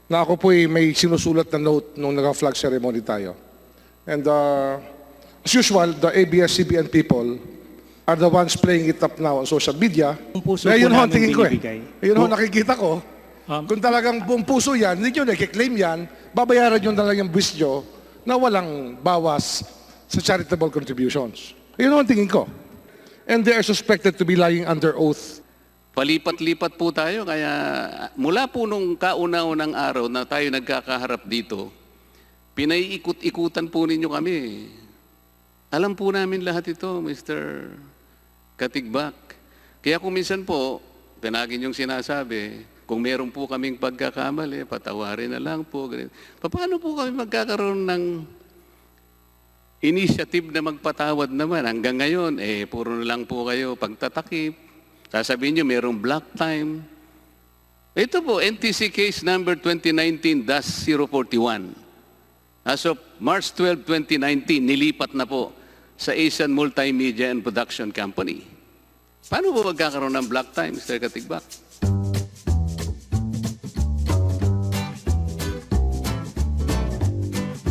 na ako po'y may sinusulat na note nung naka-flag ceremony tayo. And as usual, the ABS-CBN people are the ones playing it up now on social media. Kaya yun ho ang tingin ko eh. Yun ho nakikita ko. Kung talagang buong puso yan, hindi nyo nakiklaim yan, babayaran nyo na lang yung buwis nyo na walang bawas sa charitable contributions. Yun ho ang tingin ko. And they are suspected to be lying under oath. Palipat-lipat po tayo, kaya mula po nung kauna-unang araw na tayo nagkakaharap dito, pinaiikot-ikutan po ninyo kami. Alam po namin lahat ito, Mr. Katigbak. Kaya kung minsan po, pinagin yung sinasabi, kung meron po kaming pagkakamali, patawarin na lang po. Paano po kami magkakaroon ng initiative na magpatawad naman? Hanggang ngayon, puro na lang po kayo pagtatakip. Sasabihin nyo, mayroong black time. Ito po, NTC case number 2019-041. As of March 12, 2019, nilipat na po sa Asian Multimedia and Production Company. Paano po magkakaroon ng black time, Mr. Katigbak?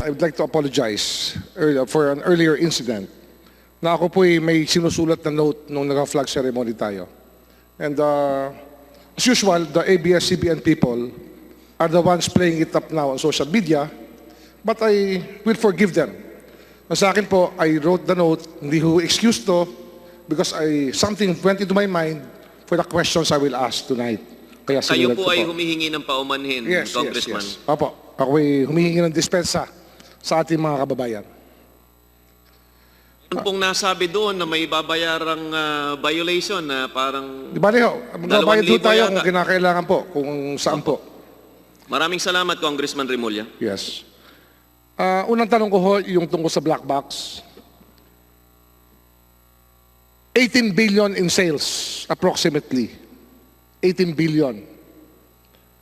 I would like to apologize for an earlier incident na ako po'y may sinusulat na note nung naka-flag ceremony tayo. And as usual, the ABS-CBN people are the ones playing it up now on social media, but I will forgive them. Sa akin po, I wrote the note, hindi ho excuse to, because something went into my mind for the questions I will ask tonight. Kaya kayo po ay humihingi ng paumanhin, Congressman. Yes. Opo, ako ay humihingi ng dispensa sa ating mga kababayan. Ano pong nasabi doon na may babayarang violation na parang... Di ba niyo, magbabayad ho tayo kung kinakailangan po, kung saan po. Maraming salamat, Congressman Remulla. Yes. Unang tanong ko ho, yung tungkol sa black box. 18 billion in sales, approximately. 18 billion.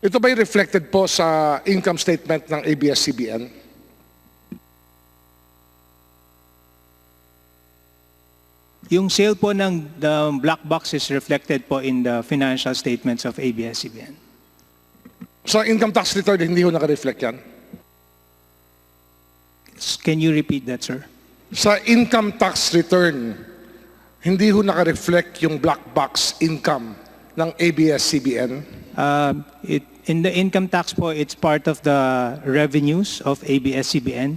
Ito ba'y reflected po sa income statement ng ABS-CBN? Yung sale po ng the black box is reflected po in the financial statements of ABS-CBN. Sa income tax return, hindi ho naka-reflect yan? Can you repeat that, sir? Sa income tax return, hindi ho naka-reflect yung black box income ng ABS-CBN? In the income tax po, it's part of the revenues of ABS-CBN.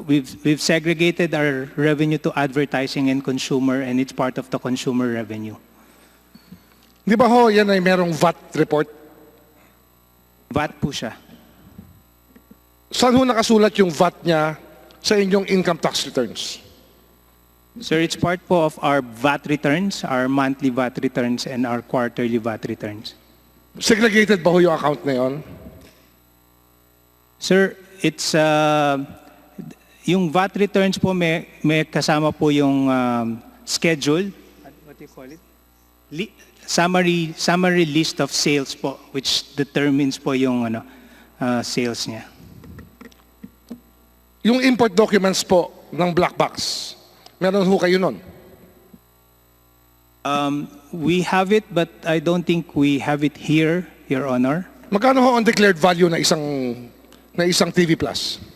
We've segregated our revenue to advertising and consumer, and it's part of the consumer revenue. Di ba ho, yan ay merong VAT report? VAT po siya. Saan ho nakasulat yung VAT niya sa inyong income tax returns? Sir, it's part po of our VAT returns, our monthly VAT returns, and our quarterly VAT returns. Segregated ba ho yung account na yun? Sir, it's... yung VAT returns po, may kasama po yung schedule, what do you call it? Summary list of sales po, which determines po yung sales niya. Yung import documents po ng black box, meron ho kayo nun? We have it, but I don't think we have it here, Your Honor. Magkano ho ang declared value na isang TV Plus?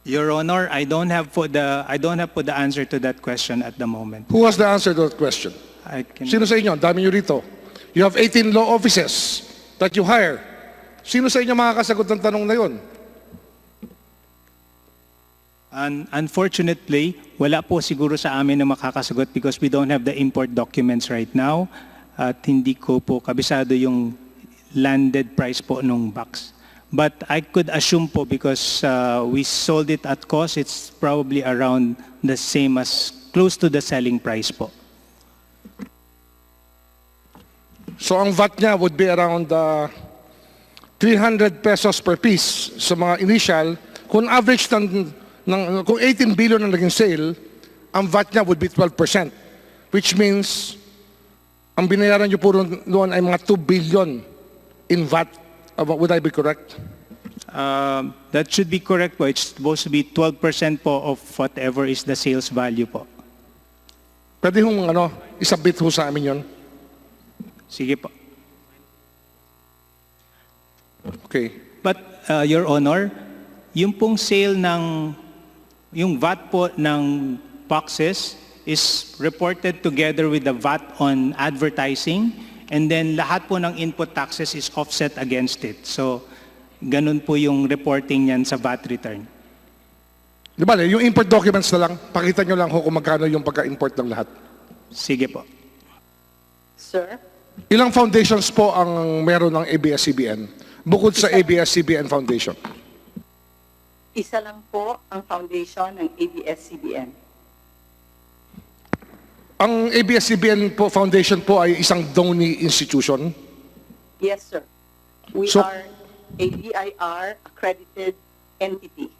Your Honor, I don't have po the answer to that question at the moment. Who has the answer to that question? Sino sa inyo? Dami nyo rito. You have 18 law offices that you hire. Sino sa inyo makakasagot ng tanong na yun? Unfortunately, wala po siguro sa amin na makakasagot because we don't have the import documents right now at hindi ko po kabisado yung landed price po nung box. But I could assume po because we sold it at cost, it's probably around the same as close to the selling price po. So ang VAT niya would be around 300 pesos per piece sa mga initial. Kung average kung 18 billion ang naging sale, ang VAT niya would be 12%. Which means, ang binayaran niyo po noon ay mga 2 billion in VAT. Would I be correct? That should be correct po. It's supposed to be 12% po of whatever is the sales value po. Pwede hong isabit ho sa amin yun? Sige po. Okay. But, Your Honor, yung pong sale ng, yung VAT po ng boxes is reported together with the VAT on advertising, and then lahat po ng input taxes is offset against it. So, ganun po yung reporting niyan sa VAT return. Di ba, yung import documents na lang, pakita nyo lang ho kung magkano yung pagka-import ng lahat. Sige po. Sir, Ilang foundations po ang meron ng ABS-CBN bukod sa ABS-CBN Foundation? isa lang po ang foundation ng ABS-CBN. Ang ABS-CBN po Foundation po ay isang donee institution. Yes, sir. We So- are a BIR accredited entity.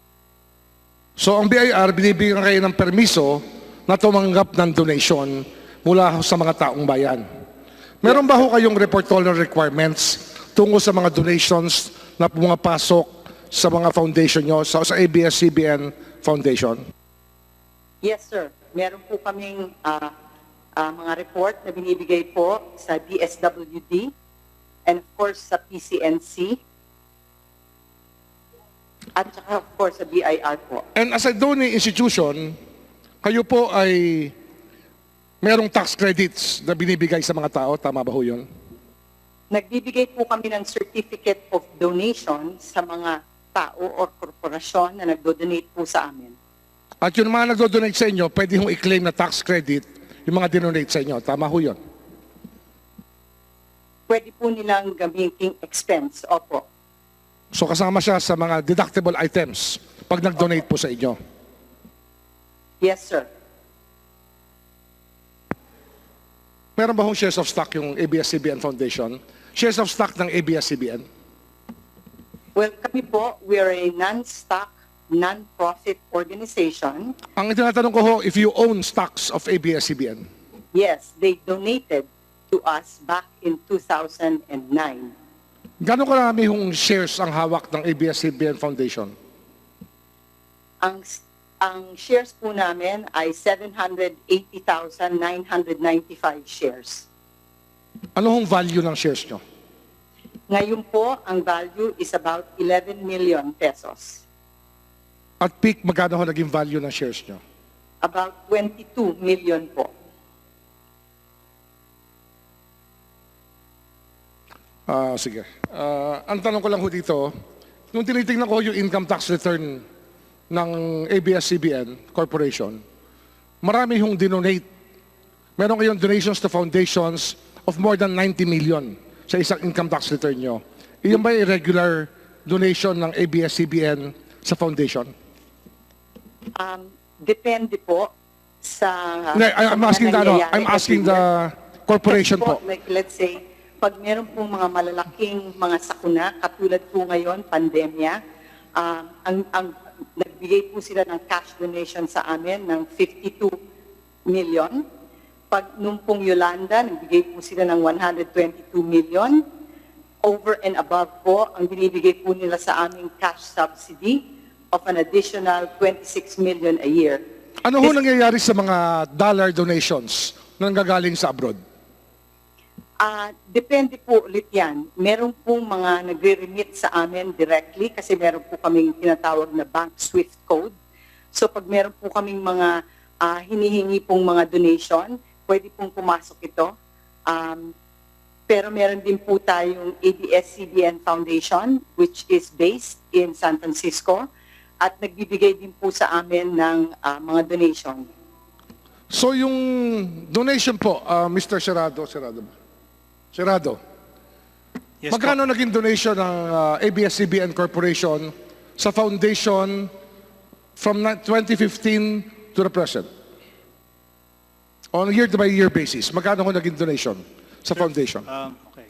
So ang BIR, binibigyan kayo ng permiso na tumanggap ng donation mula sa mga taong bayan. Meron ba ho kayong reportorial requirements tungo sa mga donations na pumapasok sa mga foundation nyo, sa ABS-CBN Foundation? Yes, sir. Meron po kaming mga report na binibigay po sa DSWD and of course sa PCNC at saka of course sa BIR po. And as a donee institution, kayo po ay merong tax credits na binibigay sa mga tao, tama ba ho yun? Nagbibigay po kami ng certificate of donation sa mga tao o korporasyon na nagdo-donate po sa amin. At yung mga nagdo-donate sa inyo, pwede hong i-claim na tax credit yung mga dinonate sa inyo, tama ho yun? Pwede po nilang gamiting expense, opo. So kasama siya sa mga deductible items pag nag-donate po sa inyo. Yes, sir. Meron ba hong shares of stock yung ABS-CBN Foundation? Shares of stock ng ABS-CBN? Well, kami po, we are a non-stock, non-profit organization. Ang tinatanong ko ho, if you own stocks of ABS-CBN, Yes, they donated to us back in 2009. gano'ng karami hong shares ang hawak ng ABS-CBN Foundation? Ang shares po namin ay 780,995 shares. Ano hong value ng shares nyo? Ngayon po, ang value is about 11 million pesos. At peak, magkano ho naging value ng shares nyo? About 22 million po. Sige. Ang tanong ko lang ho dito, nung tinitingnan ko yung income tax return ng ABS-CBN Corporation, marami hong dinonate. Meron kayong donations to foundations of more than 90 million sa isang income tax return nyo. Iyon ba yung regular donation ng ABS-CBN sa foundation? Depende po sa... Hindi, I'm mga asking the, nangyayari I'm asking every the year. corporation Kasi po. Like let's say, pag meron pong mga malalaking mga sakuna, katulad po ngayon, pandemya, ang nagbigay po sila ng cash donation sa amin ng 52 million. Pag nung pong Yolanda, nagbigay po sila ng 122 million. Over and above po, ang binibigay po nila sa aming cash subsidy of an additional 26 million a year. Ano ho nangyayari sa mga dollar donations na nanggagaling sa abroad? Depende po ulit yan. Meron pong mga nagre-remit sa amin directly kasi meron po kaming tinatawag na bank SWIFT code. So pag meron po kaming mga hinihingi pong mga donation, pwede pong pumasok ito. Pero meron din po tayong ABS-CBN Foundation which is based in San Francisco at nagbibigay din po sa amin ng mga donation. So yung donation po, Mr. Serrado, Yes, magkano naging donation ng ABS-CBN Corporation sa foundation from 2015 to the present? On a year-by-year basis, magkano ho naging donation sa foundation? Okay.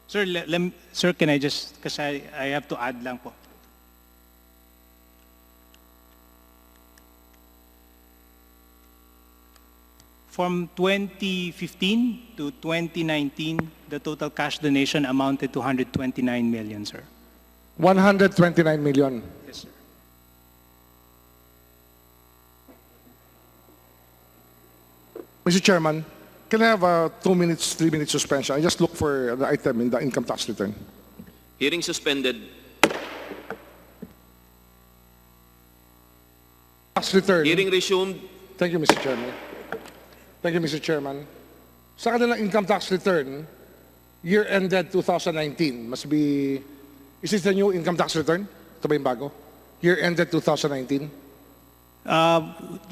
Sir, sir, can I just, kasi I have to add lang po. From 2015 to 2019, the total cash donation amounted to 129 million, sir. 129 million. Yes, sir. Mr. Chairman, Can I have a 2 minutes, 3 minutes suspension? I just look for the item in the income tax return. Hearing suspended. Tax return. Hearing resumed. Thank you, Mr. Chairman. Thank you, Mr. Chairman. Sa kanilang income tax return, year ended 2019, must be, is this the new income tax return? Ito ba yung bago? Year ended 2019?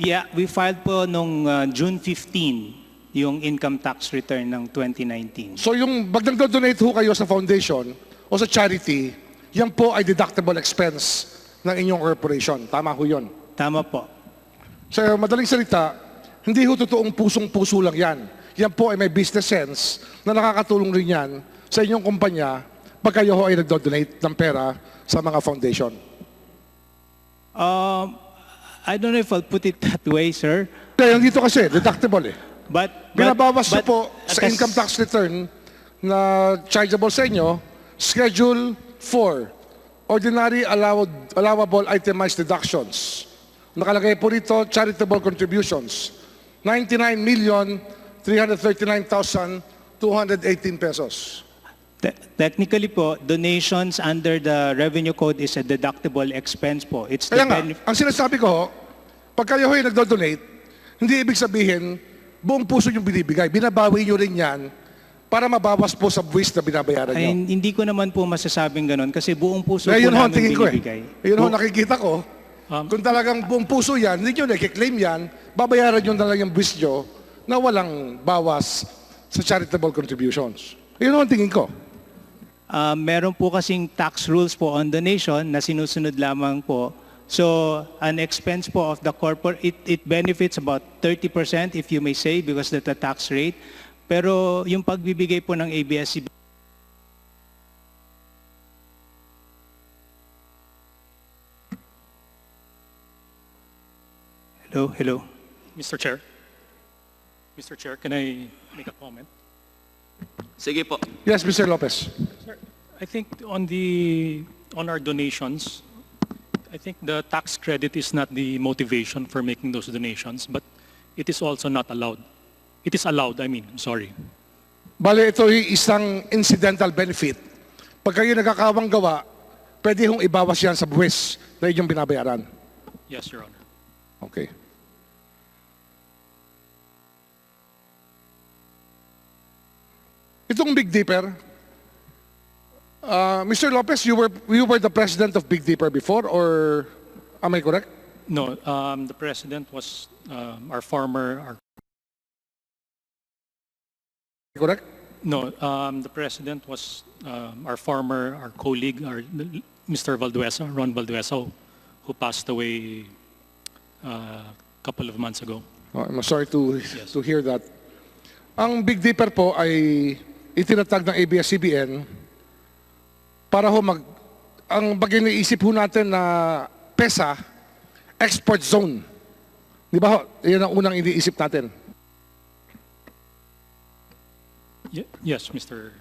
Yeah, we filed po nung June 15 yung income tax return ng 2019. So yung pag nagdo-donate ho kayo sa foundation o sa charity, yan po ay deductible expense ng inyong corporation. Tama ho yun. Tama po. Sa madaling salita, hindi ho totoong pusong-puso lang yan. Yan po ay may business sense na nakakatulong rin yan sa inyong kumpanya pag kayo ho ay nagdo-donate ng pera sa mga foundation. I don't know if I'll put it that way, sir. Kaya dito kasi, deductible eh. But Binabawas nyo but po sa income tax return na chargeable sa inyo, Schedule 4, Ordinary Allowable Itemized Deductions. Nakalagay po rito, charitable contributions, 99,339,218 pesos. Technically po, donations under the revenue code is a deductible expense po. It's the Kaya nga, ang sinasabi ko ho, pag kayo ho'y nagdo-donate, hindi ibig sabihin, buong puso yung binibigay. Binabawi nyo rin yan para mabawas po sa buwis na binabayaran Ay, nyo. hindi ko naman po masasabing ganun kasi buong puso Kaya po yun ho, ang namin tingin ko eh. binibigay. Yun ho, nakikita ko. Kung talagang buong puso yan, hindi nyo na-claim yan, babayaran nyo na lang yung buwis nyo na walang bawas sa charitable contributions. Yun ho, ang tingin ko. Meron po kasing tax rules po on donation na sinusunod lamang po. So, an expense po of the corporate, it benefits about 30% if you may say because that's the tax rate. Pero yung pagbibigay po ng ABS-CBN, Hello. Mr. Chair. Mr. Chair, can I make a comment? Sige po. Yes, Mr. Lopez. Sir, I think on our donations, I think the tax credit is not the motivation for making those donations, but it is also not allowed. It is allowed, sorry. Bale, ito ay isang incidental benefit. Pag kayo nagkakawang gawa, pwede hong ibawas yan sa buwis na inyong binabayaran. Yes, Your Honor. Okay. Itong Big Dipper, Mr. Lopez, you were the president of Big Dipper before, or am I correct? No, the president was Correct? No, the president was our colleague, Mr. Valduesa, Ron Valduesa, who passed away a couple of months ago. Oh, I'm sorry to hear that. Ang Big Dipper po ay itinatag ng ABS-CBN para ho ang bagay naisip ho natin na PESA, export zone. Di ba ho? Yan ang unang iniisip natin. Yes, Mr.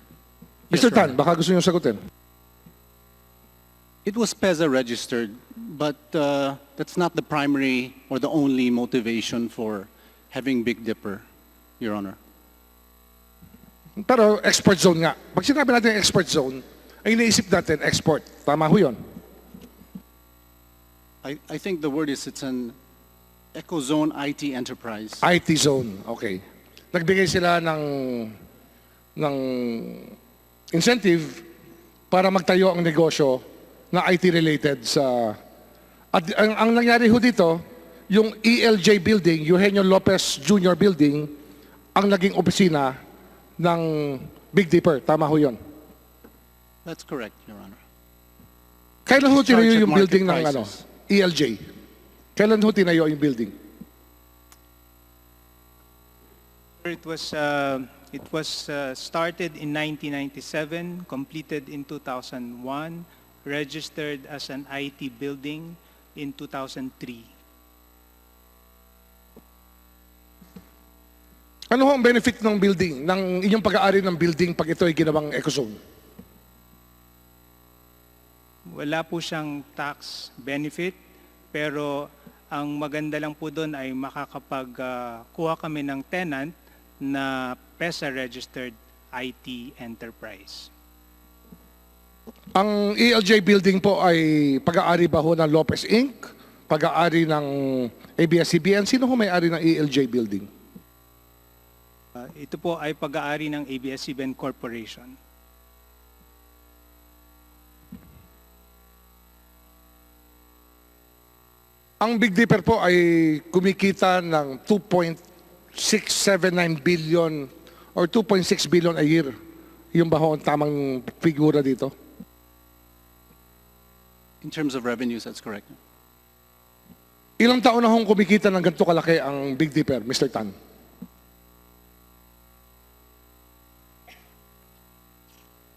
Mr. Your Tan, Honor. baka gusto niyo sagutin. It was PESA registered, but that's not the primary or the only motivation for having Big Dipper, Your Honor. Pero export zone nga. Pag sinabi natin export zone, ay iniisip natin export. Tama ho yun. I think the word is it's an eco-zone IT enterprise. IT zone, okay. Nagbigay sila ng incentive para magtayo ang negosyo na IT-related sa... At ang nangyari ho dito, yung ELJ building, Eugenio Lopez Jr. building, ang naging opisina ng Big Dipper. Tama ho yun. That's correct, Your Honor. Kailan ho Charge tinayo at yung market building ng prices. ELJ? Kailan ho tinayo yung building? It was started in 1997, completed in 2001, registered as an IT building in 2003. Ano ho ang benefit ng building, ng inyong pag-aari ng building pag ito ay ginawang ecozone? Wala po siyang tax benefit, pero ang maganda lang po doon ay makakapagkuha kami ng tenant na PESA-registered IT enterprise. Ang ELJ building po ay pag-aari ba ho ng Lopez Inc., pag-aari ng ABS-CBN? Sino ho may-ari ng ELJ building? Ito po ay pag-aari ng ABS-CBN Corporation. Ang Big Dipper po ay kumikita ng 2.679 billion or 2.6 billion a year. Yung ba ho ang tamang figura dito? In terms of revenues, that's correct. Ilang taon na hong kumikita ng ganito kalaki ang Big Dipper, Mr. Tan?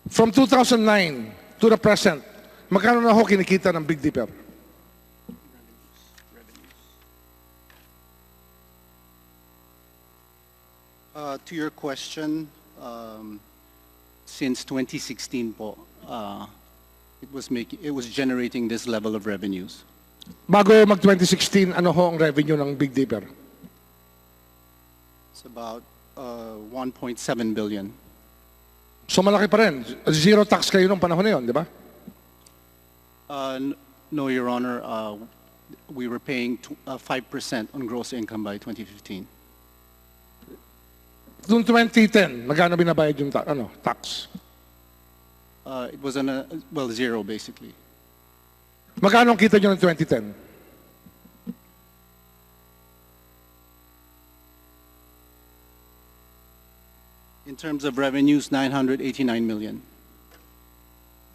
From 2009 to the present, magkano na ho kinikita ng Big Dipper? To your question, since 2016 po, it was generating this level of revenues. Bago mag-2016, ano ho ang revenue ng Big Dipper? It's about 1.7 billion. So malaki pa rin. Zero tax kayo nung panahon na yun, di ba? No, Your Honor, we were paying 5% on gross income by 2015. Noong 2010, magkano binabayad yung tax? It was zero basically. Magkano ang kita nyo ng 2010? In terms of revenues, 989 million.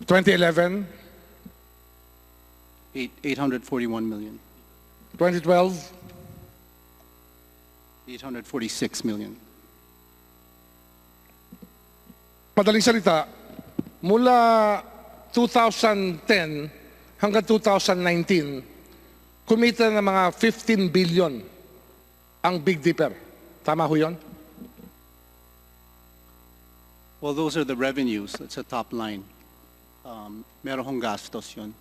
2011, 841 million. 2012, 846 million. madaling salita, mula 2010 hanggang 2019, kumita ng mga 15 billion ang Big Dipper. Tama ho yun? Well, those are the revenues. That's a top line. Meron hong gastos yun,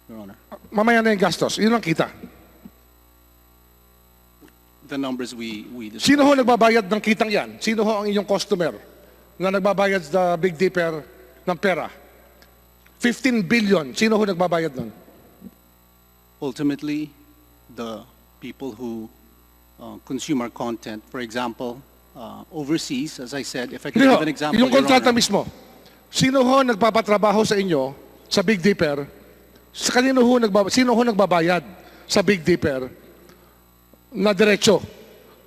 Your Honor. Mamaya na yung gastos. Yun ang kita. The numbers we discussed. Sino ho nagbabayad ng kitang yan? Sino ho ang inyong customer na nagbabayad sa Big Dipper ng pera? 15 billion. Sino ho nagbabayad nun? Ultimately, the people who consume our content, for example, overseas, as I said, if I can Hindi ho, give an example, yung Your kontrata Honor. mismo. Sino ho nagpapatrabaho sa inyo sa Big Dipper? Sino ho nagbabayad sa Big Dipper na diretso?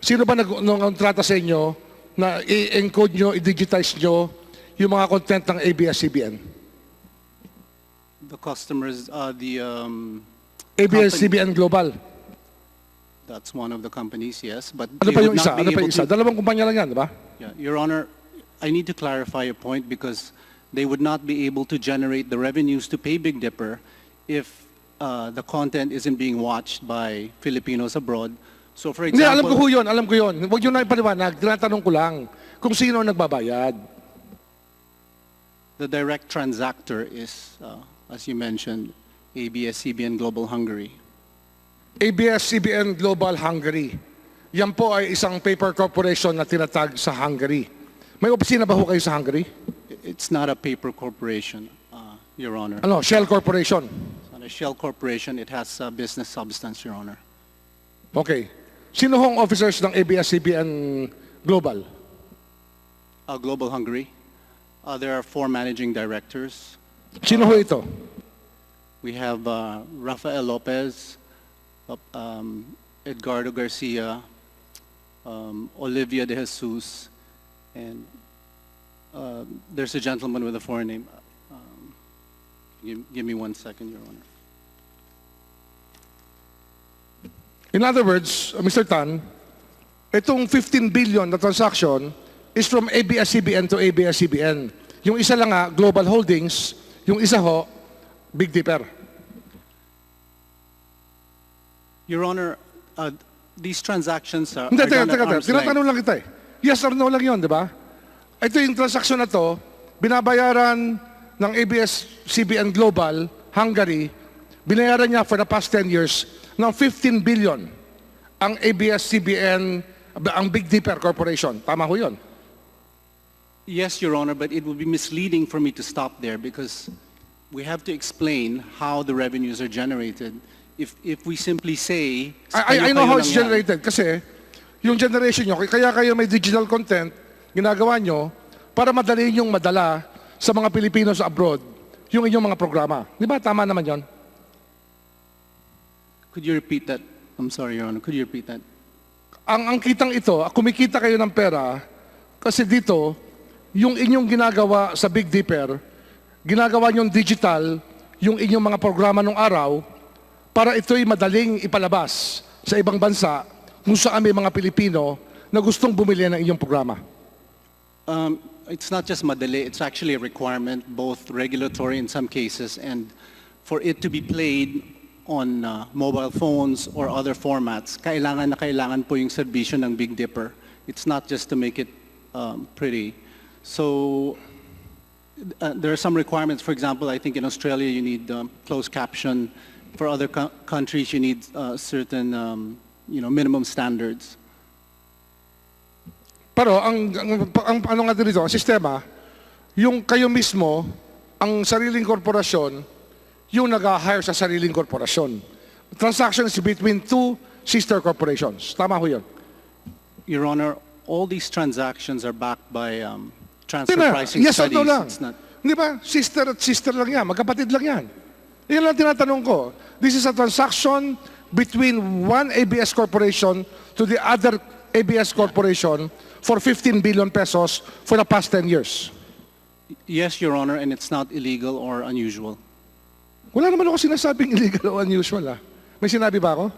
Sino ba nag-kontrata sa inyo na i-encode nyo, i-digitize nyo yung mga content ng ABS-CBN? The customers, ABS-CBN Global. that's one of the companies, yes. But Ano they pa would yung isa? not be Ano pa able yung isa? to- Dalawang kumpanya lang yan, di ba? Yeah, Your Honor, I need to clarify a point because they would not be able to generate the revenues to pay Big Dipper if the content isn't being watched by Filipinos abroad. So for Hindi, alam ko example, ho yun, alam ko yun. Huwag nyo na ipaliwanag, tinatanong ko lang kung sino ang nagbabayad. the direct transactor is, as you mentioned, ABS-CBN Global Hungary. ABS-CBN Global Hungary. Yan po ay isang paper corporation na tinatag sa Hungary. May opisina ba ho kayo sa Hungary? It's not a paper corporation, Your Honor. Ano, Shell Corporation. It's not a shell corporation. It has business substance, Your Honor. Okay. Sino hong officers ng ABS-CBN Global? Global Hungary. There are 4 managing directors. Sino ho ito? We have Rafael Lopez, Edgardo Garcia, Olivia de Jesus, and there's a gentleman with a foreign name. Give me 1 second, Your Honor. In other words, Mr. Tan, itong 15 billion na transaction is from ABS-CBN to ABS-CBN. Yung isa lang nga, Global Holdings, yung isa ho, Big Dipper. Your Honor, these transactions are Hindi, done at teka. arm's length. Tinatanong lang kita eh. Yes or no lang yun, di ba? Ito yung transaction na to, binabayaran ng ABS-CBN Global, Hungary, binayaran niya for the past 10 years ng 15 billion ang ABS-CBN ang Big Dipper Corporation. Tama ho yun. Yes, Your Honor, but it would be misleading for me to stop there because we have to explain how the revenues are generated. If we simply say... I know how kayo-kayo it's lang yan. generated kasi yung generation nyo, kaya kayo may digital content, ginagawa nyo para madali yung madala sa mga Pilipino sa abroad yung inyong mga programa. Di ba? Tama naman yon. Could you repeat that? I'm sorry, Your Honor. Could you repeat that? Ang kitang ito, kumikita kayo ng pera kasi dito, yung inyong ginagawa sa Big Dipper, ginagawa nyong digital yung inyong mga programa nung araw para ito'y madaling ipalabas sa ibang bansa kung saan may mga Pilipino na gustong bumili ng inyong programa. It's not just madali, it's actually a requirement, both regulatory in some cases, and for it to be played on mobile phones or other formats, kailangan na kailangan po yung serbisyo ng Big Dipper. It's not just to make it pretty. So there are some requirements. For example, I think in Australia you need closed caption. For other countries you need certain minimum standards. Pero ang ano nga dito, ang sistema, yung kayo mismo, ang sariling korporasyon, yung nag-hire sa sariling korporasyon. Transactions between two sister corporations. Tama ho yun. Your Honor, all these transactions are backed by transfer Tina, pricing yes or studies. no lang. It's not. Di ba? Sister at sister lang yan. Magkapatid lang yan. Yan lang tinatanong ko. This is a transaction between one ABS corporation to the other ABS corporation for 15 billion pesos for the past 10 years. Yes, Your Honor, and it's not illegal or unusual. Wala naman ako sinasabing illegal o unusual ah. May sinabi ba ako?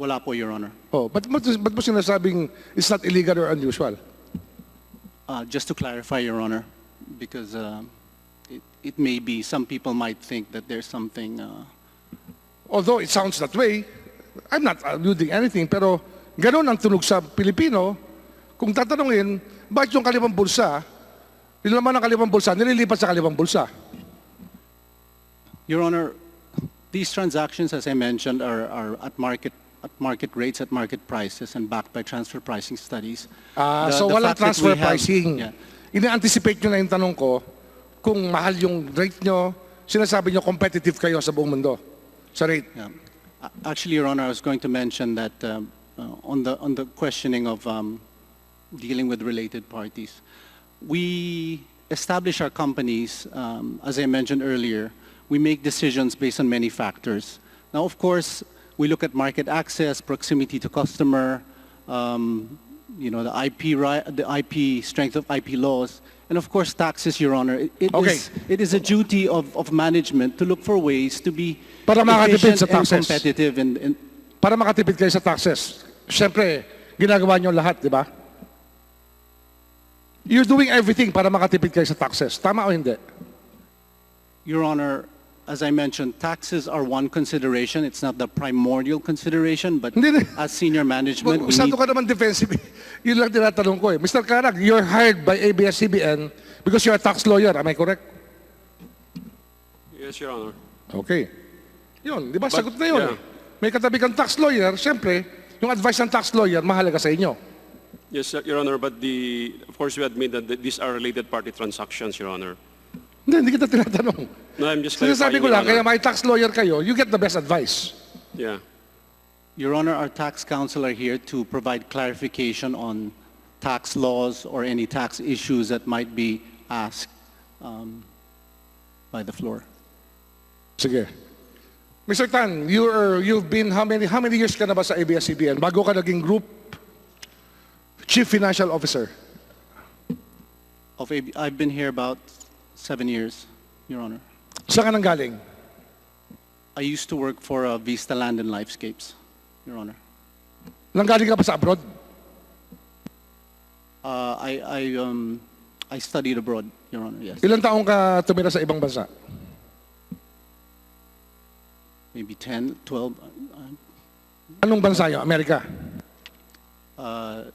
Wala po, Your Honor. Oh, ba't mo sinasabing it's not illegal or unusual? Just to clarify, Your Honor, because it may be, some people might think that there's something... Although it sounds that way, I'm not alluding anything, pero ganun ang tunog sa Pilipino. Kung tatanungin, bakit yung kaliwang bulsa, yung laman ng kaliwang bulsa, nililipat sa kaliwang bulsa? Your Honor, these transactions, as I mentioned, are at market rates, at market prices, and backed by transfer pricing studies. So walang fact that transfer we have- pricing. Yeah. Ina-anticipate nyo na yung tanong ko, kung mahal yung rate nyo, sinasabi nyo competitive kayo sa buong mundo. Sa rate. Yeah. Actually, Your Honor, I was going to mention that on the questioning of dealing with related parties, we establish our companies, as I mentioned earlier, we make decisions based on many factors. Now, of course, we look at market access, proximity to customer, the IP strength of IP laws, and of course, taxes, Your Honor. It is a duty of management to look for ways to be Para makatipid efficient sa and taxes. competitive. And Para makatipid kayo sa taxes. Siyempre, ginagawa nyo lahat, di ba? You're doing everything para makatipid kayo sa taxes. Tama o hindi? Your Honor, as I mentioned, taxes are one consideration. It's not the primordial consideration, but Hindi. as senior management, we Masyado need... ka naman defensive. Yun lang tinatanong ko eh. Mr. Karag, you're hired by ABS-CBN because you're a tax lawyer. Am I correct? Yes, Your Honor. Okay. Yun, di ba? Sagot na yun. yeah. May katabi kang tax lawyer, siyempre, yung advice ng tax lawyer, mahalaga sa inyo. Yes, Your Honor, but of course, we admit that these are related party transactions, Your Honor. Hindi kita tinatanong. No, I'm just clarifying, Sinasabi ko Your lang, kaya Honor. may tax lawyer kayo, you get the best advice. Yeah. Your Honor, our tax counsel are here to provide clarification on tax laws or any tax issues that might be asked by the floor. Sige. Mr. Tan, you've been, how many years ka na ba sa ABS-CBN? Bago ka naging group chief financial officer? I've been here about 7 years, Your Honor. Saan ka nang galing? I used to work for Vista Land and Lifescapes, Your Honor. Nanggaling ka pa sa abroad? I studied abroad, Your Honor, yes. Ilang taong ka tumira sa ibang bansa? Maybe 10, 12. Anong bansa yun? Amerika?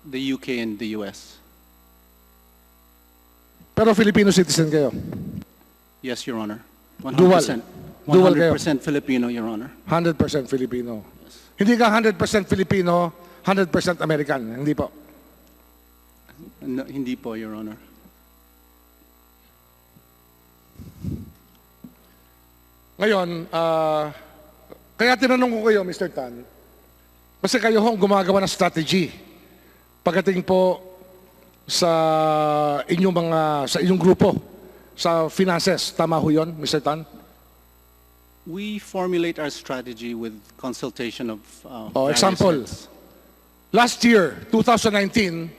The UK and the US. Pero Filipino citizen kayo? Yes, Your Honor. 100%. Dual. Dual kayo? 100% Filipino, Your Honor. 100% Filipino. Hindi ka 100% Filipino, 100% American. Hindi po. No, hindi po, Your Honor. Ngayon, kaya tinanong ko kayo, Mr. Tan, kasi kayo hong gumagawa ng strategy pagdating po sa inyong grupo, sa finances. Tama ho yun, Mr. Tan? We formulate our strategy with consultation of various Example, heads. last year, 2019,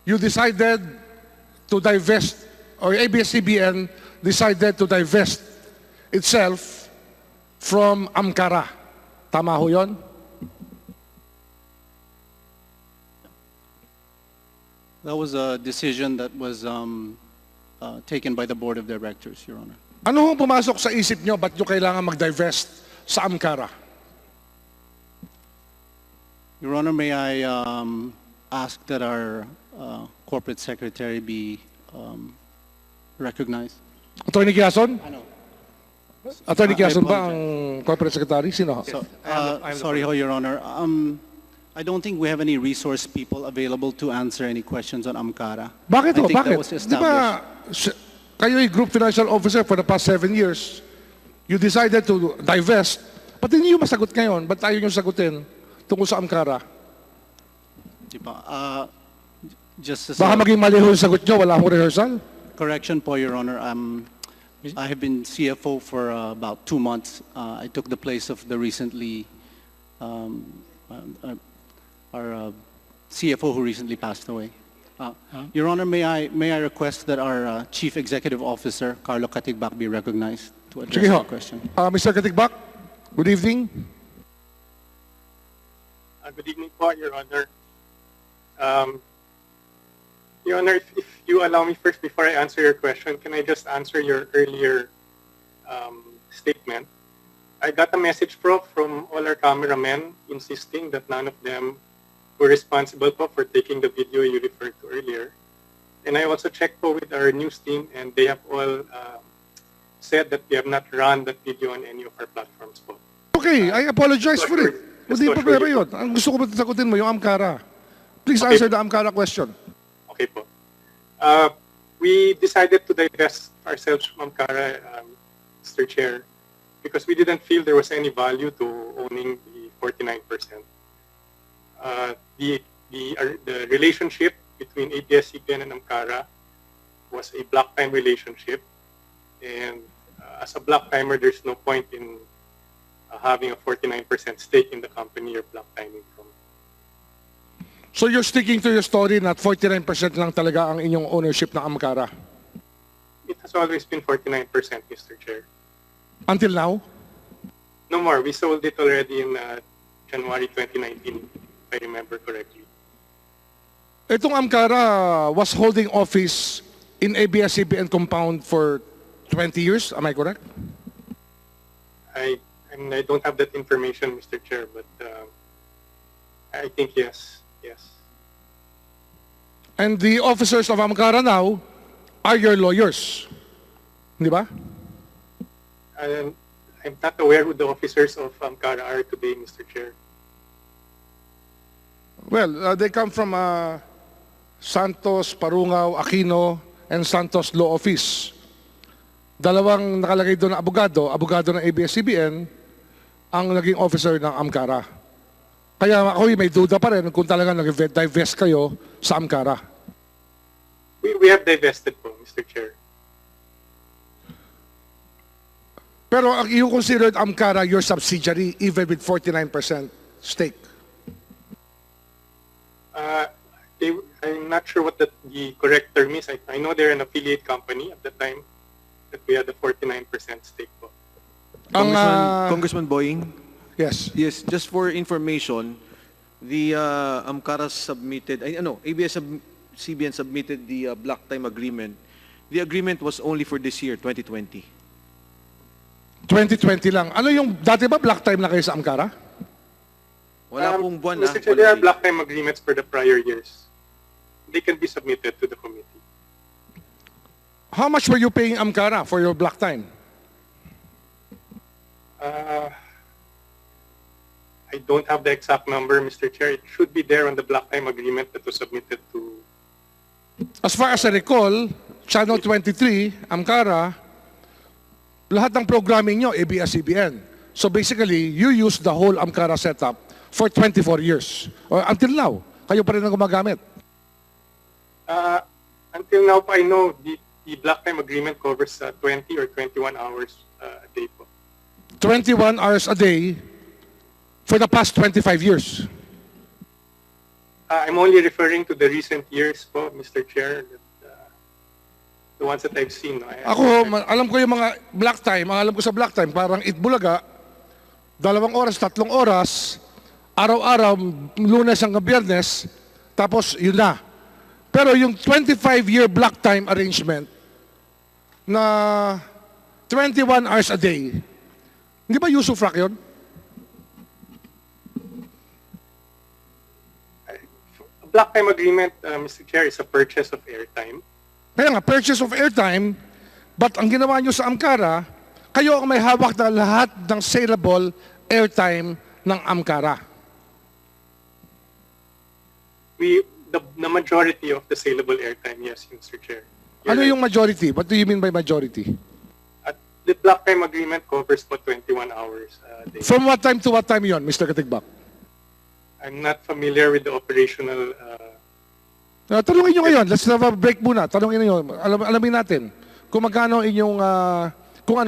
you decided to divest, or ABS-CBN decided to divest itself from AMKARA. Tama ho yun? That was a decision that was taken by the Board of Directors, Your Honor. Ano hong pumasok sa isip nyo, ba't nyo kailangan mag-divest sa AMKARA? Your Honor, may I ask that our corporate secretary be recognized? Attorney Quezon? Attorney I Quezon ba apologize. ang corporate secretary? Sino? So, sorry ho, Your Honor. I don't think we have any resource people available to answer any questions on AMKARA. Bakit I ho? think that Bakit? was Di ba, kayo ay group financial officer for the past 7 years. You decided to divest. Ba't hindi nyo masagot ngayon? Ba't ayaw nyo sagutin tungkol sa AMKARA? Di ba? Just as Baka a maging mali ho yung sagot nyo, wala akong rehearsal. correction po, Your Honor, I have been CFO for about 2 months. I took the place of the recently, our CFO who recently passed away. Your Honor, may I request that our Chief Executive Officer, Carlo Katigbak, be recognized to address Sige ho. the question. Mr. Katigbak, good evening. Good evening po, Your Honor. Your Honor, if you allow me first, before I answer your question, can I just answer your earlier statement? I got a message from all our cameramen insisting that none of them were responsible po for taking the video you referred to earlier. And I also checked po with our news team, and they have all said that we have not run that video on any of our platforms po. Okay, I apologize for it. Hindi problema yun. Ang gusto ko ba sagutin mo, yung AMKARA. Please Okay. answer the AMKARA question. Okay po. We decided to divest ourselves from AMKARA, Mr. Chair, because we didn't feel there was any value to owning the 49%. The relationship between ABS-CBN and AMKARA was a block time relationship, and as a block timer, there's no point in having a 49% stake in the company you're block timing from. So you're sticking to your story na 49% lang talaga ang inyong ownership ng AMKARA? It has always been 49%, Mr. Chair. Until now? No more. We sold it already in January 2019, if I remember correctly. Itong AMKARA was holding office in ABS-CBN compound for 20 years, am I correct? I mean, I don't have that information, Mr. Chair, but I think yes. Yes. And the officers of AMKARA now are your lawyers. Di ba? I'm not aware who the officers of AMKARA are today, Mr. Chair. Well, they come from Santos, Parungaw, Aquino, and Santos Law Office. Dalawang nakalagay doon na abogado ng ABS-CBN, ang naging officer ng AMKARA. Kaya ako may duda pa rin kung talaga nag-divest kayo sa AMKARA. We have divested po, Mr. Chair. Pero you considered AMKARA your subsidiary even with 49% stake? I'm not sure what the correct term is. I know they're an affiliate company at the time that we had a 49% stake po. Congressman Boying? Yes. Yes, just for information, the AMKARA submitted, ABS-CBN submitted the block time agreement. The agreement was only for this year, 2020. 2020 lang. Ano yung, dati ba black time na kayo sa AMKARA? Wala pong buwan Mr. Chair, there are block time agreements for the prior years. They can be submitted to the committee. How much were you paying AMKARA for your black time? I don't have the exact number, Mr. Chair. It should be there on the block time agreement that was submitted to As far as I recall, Channel 23, Amkara, lahat ng programming nyo, ABS-CBN. So basically, you use the whole Amkara setup for 24 years. Or until now, kayo pa rin ang gumagamit. Until now, I know the block time agreement covers 20 or 21 hours a day po. 21 hours a day for the past 25 years. I'm only referring to the recent years po, Mr. Chair. The ones that I've seen. No? Alam ko yung mga black time, alam ko sa black time, parang Itbulaga, 2 oras, 3 oras, araw-araw, Lunes hanggang Biyernes, tapos yun na. Pero yung 25-year black time arrangement na 21 hours a day, hindi ba usufruct yun? Block time agreement, Mr. Chair, is a purchase of airtime. Kaya nga, purchase of airtime, but ang ginawa nyo sa Amkara, kayo ang may hawak na lahat ng saleable airtime ng Amkara. The majority of the saleable airtime, yes, Mr. Chair. Ano yung majority? What do you mean by majority? The block time agreement covers for 21 hours a day. From what time to what time yon, Mr. Katigbak? I'm not familiar with the operational... Tanungin nyo ngayon, let's have a break muna. Tanungin nyo, alamin natin kung magkano inyong, kung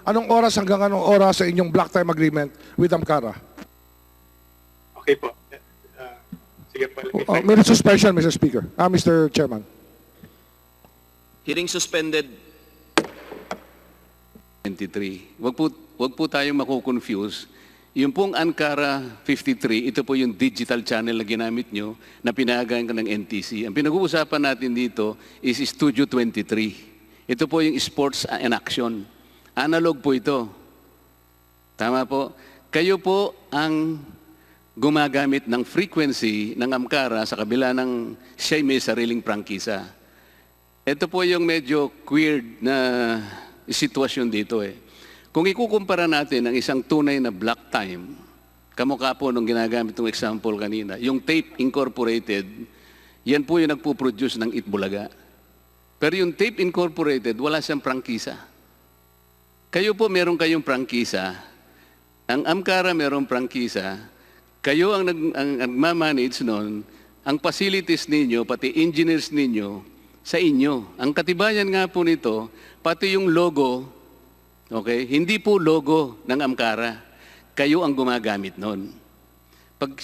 anong oras hanggang anong oras sa inyong block time agreement with Amkara. Okay po. Sige po. May suspension, Mr. Speaker. Mr. Chairman. Hearing suspended. 23. Wag po tayong mako-confuse. Yung pong Ankara 53, ito po yung digital channel na ginamit nyo na pinahagaan ka ng NTC. Ang pinag-uusapan natin dito is Studio 23. Ito po yung Sports and Action. Analog po ito. Tama po? Kayo po ang gumagamit ng frequency ng Amkara sa kabila ng siya'y may sariling prangkisa. Ito po yung medyo weird na sitwasyon dito eh. Kung ikukumpara natin ang isang tunay na block time, kamukha po nung ginagamit ng example kanina, yung Tape Incorporated, yan po yung nagpo-produce ng Itbulaga. Pero yung Tape Incorporated, wala siyang prangkisa. Kayo po meron kayong prangkisa, ang Amkara merong prangkisa, kayo ang nagmamanage nun, ang facilities ninyo, pati engineers ninyo, sa inyo. Ang katibayan nga po nito, pati yung logo, okay? Hindi po logo ng Amkara. Kayo ang gumagamit nun. Pag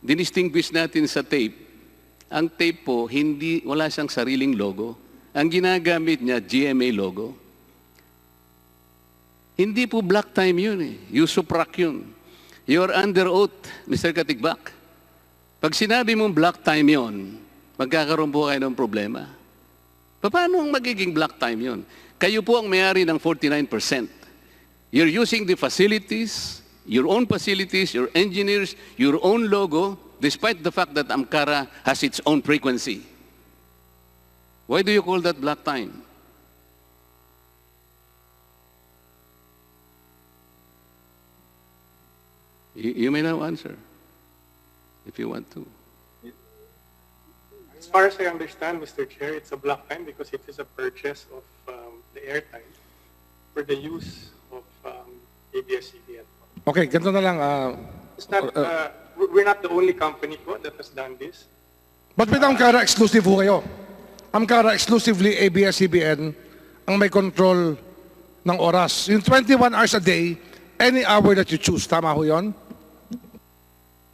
dinistinguish natin sa tape, ang tape po, wala siyang sariling logo. Ang ginagamit niya, GMA logo. Hindi po black time yun eh. Usufruct yun. You're under oath, Mr. Katigbak. Pag sinabi mong black time yun, magkakaroon po kayo ng problema. Paano ang magiging black time yun? Kayo po ang may-ari ng 49%. You're using the facilities, your own facilities, your engineers, your own logo, despite the fact that Amkara has its own frequency. Why do you call that black time? You may now answer, if you want to. As far as I understand, Mr. Chair, it's a block time because it is a purchase of the airtime for the use of ABS-CBN. Okay, ganito na lang. We're not the only company po that has done this. But with Amkara, exclusive ho kayo. Amkara, exclusively ABS-CBN ang may control ng oras. Yung 21 hours a day, any hour that you choose. Tama ho yun?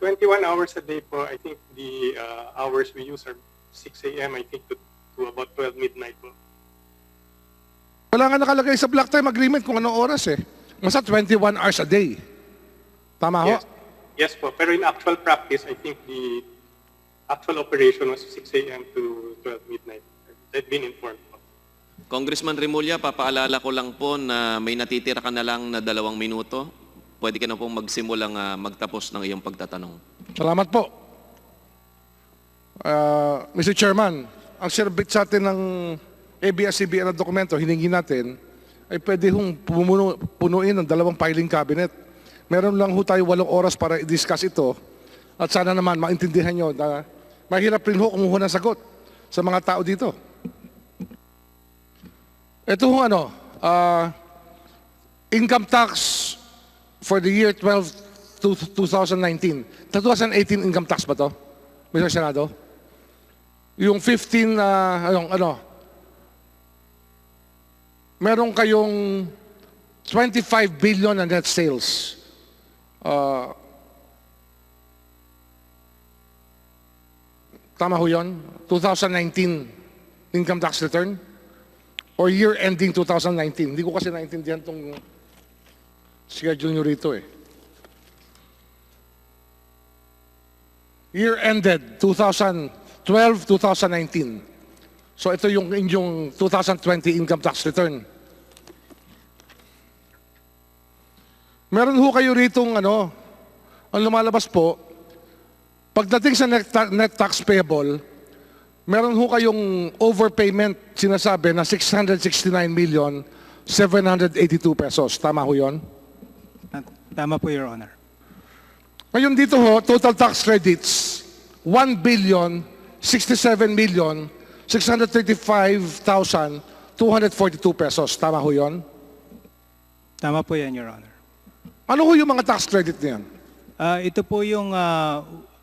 21 hours a day po, I think the hours we use are 6 a.m. I think to about 12 midnight po. Wala nga nakalagay sa block time agreement kung anong oras eh. Basta 21 hours a day. Tama ho? Yes po, pero in actual practice, I think the actual operation was 6 a.m. to 12 midnight. I've been informed po. Congressman Remulla, papaalala ko lang po na may natitira ka na lang na 2 minuto. Pwede ka na pong magsimulang magtapos ng iyong pagtatanong. Salamat po. Mr. Chairman, ang sirbit sa atin ng ABS-CBN na dokumento, hiningi natin, ay pwede hong punuin ng 2 filing cabinet. Meron lang ho tayo 8 oras para i-discuss ito. At sana naman maintindihan nyo na Mahirap rin ho kumuha ng sagot sa mga tao dito. Ito ho income tax for the year 2019. 2018 income tax ba to? Mr. Senado? Yung 15, meron kayong 25 billion na net sales. Tama ho yun? 2019 income tax return? Or year ending 2019? Hindi ko kasi naintindihan itong schedule nyo rito eh. Year ended 2012-2019. So ito yung inyong 2020 income tax return. Meron ho kayo ritong ang lumalabas po, pagdating sa net tax payable, meron ho kayong overpayment sinasabi na 669,782 pesos. Tama ho yun? Tama po, Your Honor. Ngayon dito ho, total tax credits, 1,637,635,242 pesos. Tama ho yun? Tama po yan, Your Honor. Ano ho yung mga tax credit niyan? Ito po yung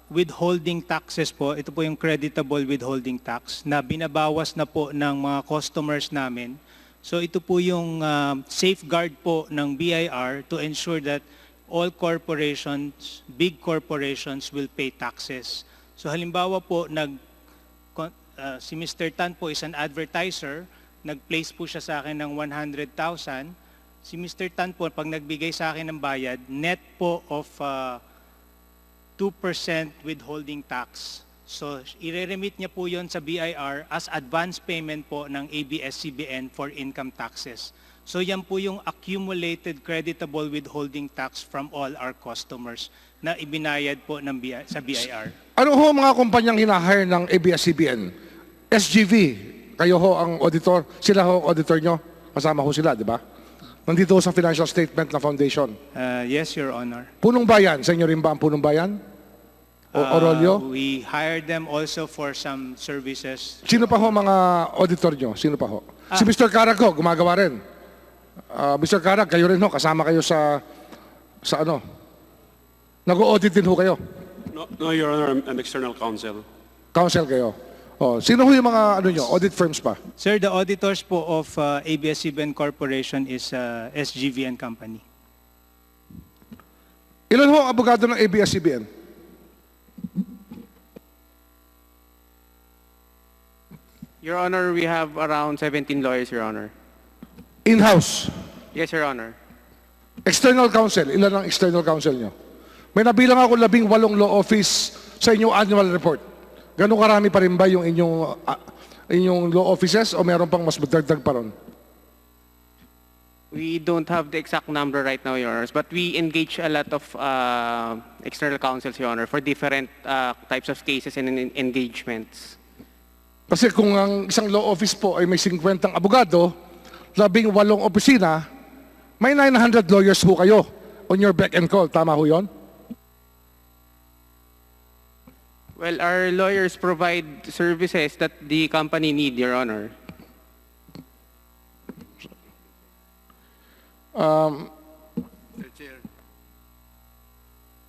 withholding taxes po. Ito po yung creditable withholding tax na binabawas na po ng mga customers namin. So ito po yung safeguard po ng BIR to ensure that all corporations, big corporations will pay taxes. So halimbawa po, si Mr. Tan po is an advertiser, nag-place po siya sa akin ng 100,000. Si Mr. Tan po, pag nagbigay sa akin ng bayad, net po of 2% withholding tax. So i-remit niya po yon sa BIR as advance payment po ng ABS-CBN for income taxes. So yan po yung accumulated creditable withholding tax from all our customers na ibinayad po ng sa BIR. Ano ho mga kumpanyang hinahire ng ABS-CBN? SGV, kayo ho ang auditor, sila ho ang auditor nyo, kasama ho sila, di ba? Nandito ho sa financial statement na foundation. Yes, Your Honor. Punong Bayan, sa inyo rin ba ang Punong Bayan? O Orolyo? We hired them also for some services. Sino pa ho mga auditor nyo? Sino pa ho? Si Mr. Karag ho, gumagawa rin. Mr. Karag, kayo rin ho, kasama kayo sa nag-audit din ho kayo. No, Your Honor, I'm external counsel. Counsel kayo. Sino ho yung mga audit firms pa? Sir, the auditors po of ABS-CBN Corporation is SGV and Company. Ilan ho ang abogado ng ABS-CBN? Your Honor, we have around 17 lawyers, Your Honor. In-house? Yes, Your Honor. External counsel? Ilan ang external counsel nyo? May nabilang ako 18 law office sa inyong annual report. Ganun karami pa rin ba yung inyong law offices o meron pang mas madagdag pa ron? We don't have the exact number right now, Your Honor, but we engage a lot of external counsels, Your Honor, for different types of cases and engagements. Kasi kung ang isang law office po ay may 50 abogado, 18 opisina, may 900 lawyers ho kayo on your beck and call. Tama ho yun? Well, our lawyers provide services that the company need, Your Honor.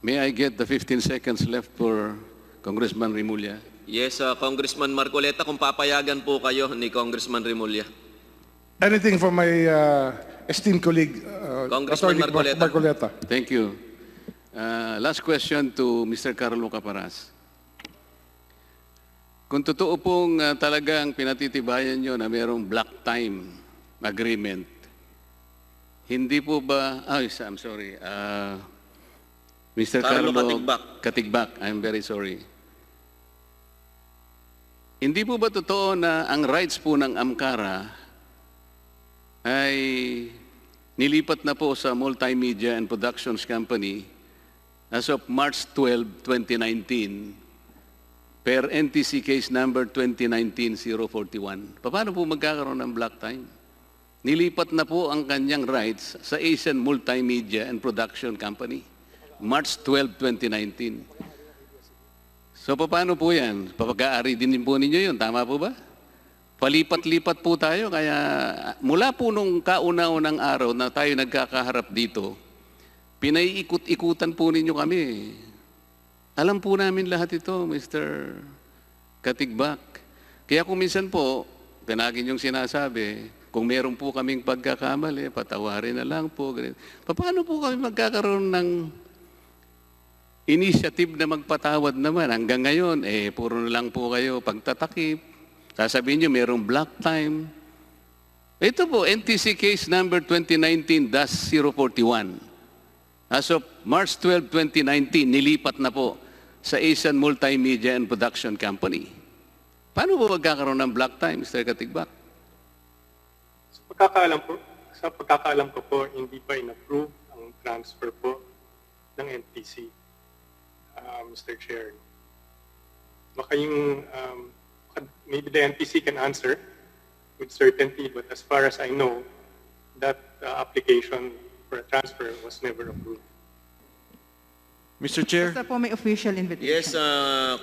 May I get the 15 seconds left for Congressman Remulla? Yes, Congressman Marcoleta, kung papayagan po kayo ni Congressman Remulla. Anything from my esteemed colleague, Congressman Attorney Marcoleta. Thank you. Last question to Mr. Carlo Caparas. Kung totoo pong talagang pinatitibayan nyo na mayroong black time agreement, hindi po ba, I'm sorry, Mr. Carlo Katigbak, I'm very sorry. Hindi po ba totoo na ang rights po ng Amkara ay nilipat na po sa Multimedia and Productions Company as of March 12, 2019 per NTC case number 2019-041? Paano po magkakaroon ng black time? Nilipat na po ang kanyang rights sa Asian Multimedia and Production Company, March 12, 2019. So paano po yan? Papag-aari din po ninyo yun, tama po ba? Palipat-lipat po tayo, kaya mula po nung kauna-unang araw na tayo nagkakaharap dito, pinaiikot-ikutan po ninyo kami. Alam po namin lahat ito, Mr. Katigbak. Kaya kung minsan po, pinagin yung sinasabi, kung meron po kaming pagkakamali, patawarin na lang po. Ganun. Paano po kami magkakaroon ng initiative na magpatawad naman? Hanggang ngayon, puro na lang po kayo pagtatakip. Sasabihin nyo, merong black time. Ito po, NTC case number 2019-041. As of March 12, 2019, nilipat na po sa Asian Multimedia and Production Company. Paano po magkakaroon ng black time, Mr. Katigbak? Sa pagkakaalam ko po, hindi pa in-approve ang transfer po ng NTC, Mr. Chair. Baka yung, maybe the NTC can answer with certainty, but as far as I know, that application for a transfer was never approved. Mr. Chair, Basta po may official invitation. Yes,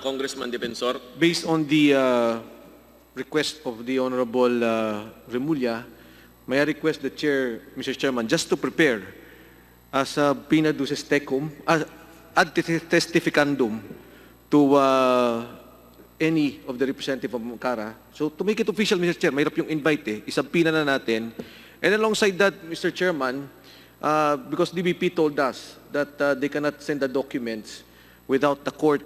Congressman Defensor. based on the request of the Honorable Remulla, may I request the Chair, Mr. Chairman, just to prepare as a pina duces tecum, ad testificandum to any of the representative of MAKARA. So to make it official, Mr. Chair, mahirap yung invite isabpina na natin. And alongside that, Mr. Chairman, because DBP told us that they cannot send the documents without the court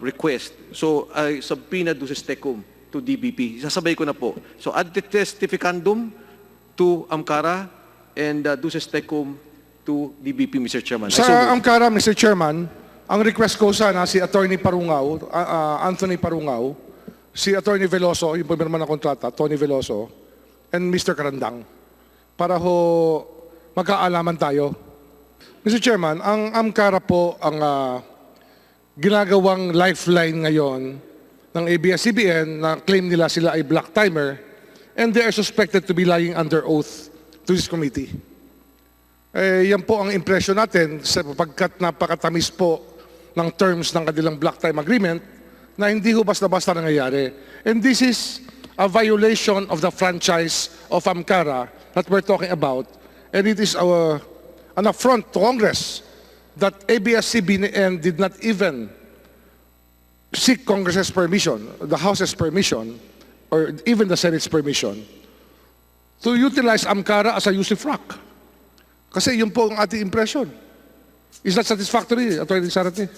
request. So I subpoena duces tecum to DBP. Sasabay ko na po. So ad testificandum to AMKARA and duces tecum to DBP, Mr. Chairman. Sa AMKARA, Mr. Chairman, ang request ko sana si Attorney Parungaw, Anthony Parungaw, si Attorney Veloso, yung pumirma ng kontrata, Tony Veloso, and Mr. Karandang, para ho magkaalaman tayo. Mr. Chairman, ang AMKARA po ang ginagawang lifeline ngayon ng ABS-CBN na claim nila sila ay black timer, and they are suspected to be lying under oath to this committee. Yan po ang impression natin sapagkat napakatamis po ng terms ng kanilang black time agreement na hindi ho basta-basta nangyayari. And this is a violation of the franchise of AMKARA that we're talking about. And it is an affront to Congress that ABS-CBN did not even seek Congress's permission, the House's permission, or even the Senate's permission to utilize AMKARA as a usufruct. Kasi yun po ang ating impression. Is that satisfactory, Attorney Sarate?